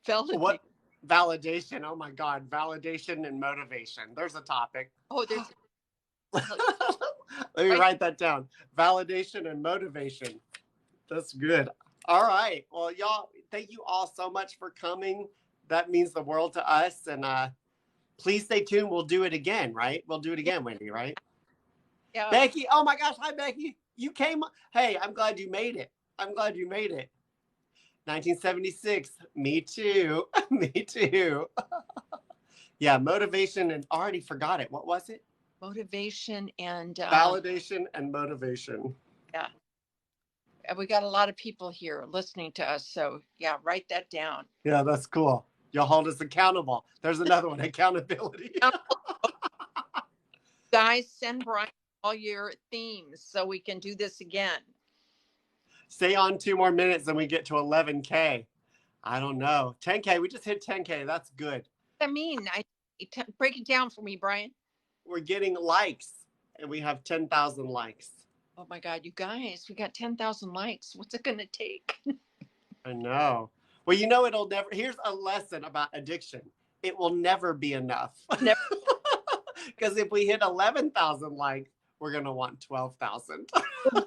Validation. What? Validation. Oh my God. Validation and motivation. There's a topic. Oh, there's. Let me write that down. Validation and motivation. That's good. All right. Well, y'all, thank you all so much for coming. That means the world to us. And please stay tuned. We'll do it again, right? We'll do it again, Wendy, right? Yeah. Becky. Oh my gosh. Hi, Becky. You came. Hey, I'm glad you made it. I'm glad you made it. 1976. Me too. Me too. Yeah, motivation and already forgot it. What was it? Motivation and validation and motivation. Yeah. We got a lot of people here listening to us. So yeah, write that down. Yeah, that's cool. You'll hold us accountable. There's another one, accountability. Guys, send Brian all your themes so we can do this again. Stay on 2 more minutes and we get to 11K. I don't know. 10K. We just hit 10K. That's good. I mean, break it down for me, Brian. We're getting likes and we have 10,000 likes. Oh my God, you guys, we got 10,000 likes. What's it going to take? I know. Well, you know, it'll never. Here's a lesson about addiction. It will never be enough. Never. Because if we hit 11,000 likes, we're going to want 12,000. Get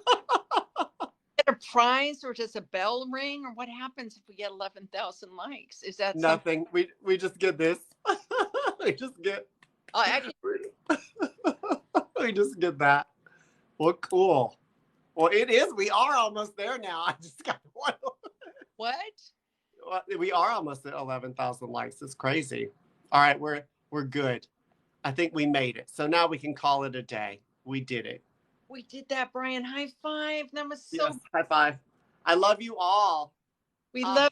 a prize or does a bell ring or what happens if we get 11,000 likes? Is that nothing? We just get this. We just get. We just get that. Well, cool. Well, it is. We are almost there now. I just got one. What? Well, we are almost at 11,000 likes. It's crazy. All right, we're good. I think we made it. So now we can call it a day. We did it. We did that, Brian. High five. That was so. Yes, high five. I love you all. We love.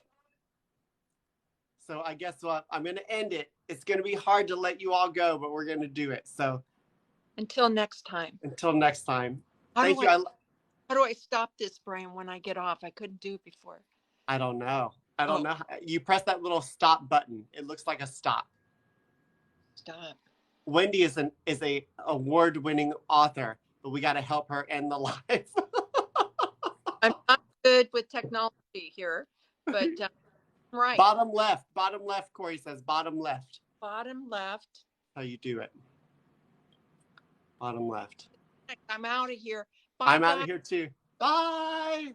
So I guess what? I'm going to end it. It's going to be hard to let you all go, but we're going to do it. So until next time. Until next time. Thank you. How do I stop this, Brian, when I get off? I couldn't do it before. I don't know. I don't know. You press that little stop button. It looks like a stop. Stop. Wendy is a award-winning author, but we got to help her end the live. I'm not good with technology here, but right. Bottom left, Corey says bottom left. Bottom left. How you do it. Bottom left. I'm out of here. Bye, I'm out of here too. Bye.